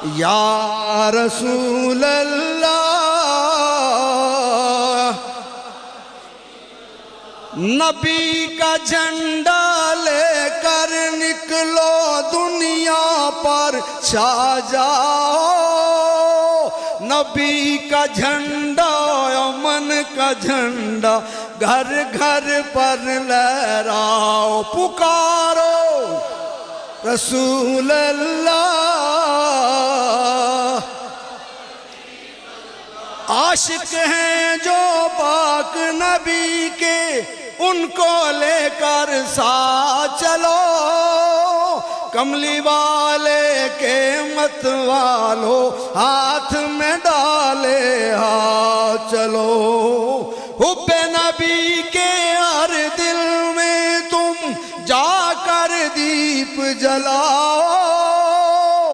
یا رسول اللہ نبی کا جھنڈا لے کر نکلو دنیا پر چھا جاؤ نبی کا جھنڈا امن کا جھنڈا گھر گھر پر لہراؤ پکارو رسول اللہ عاشق ہیں جو پاک نبی کے ان کو لے کر ساتھ چلو کملی والے کے مت والو ہاتھ میں ڈالے ہاتھ چلو حب نبی کے ہر دل میں تم جا کر دیپ جلاؤ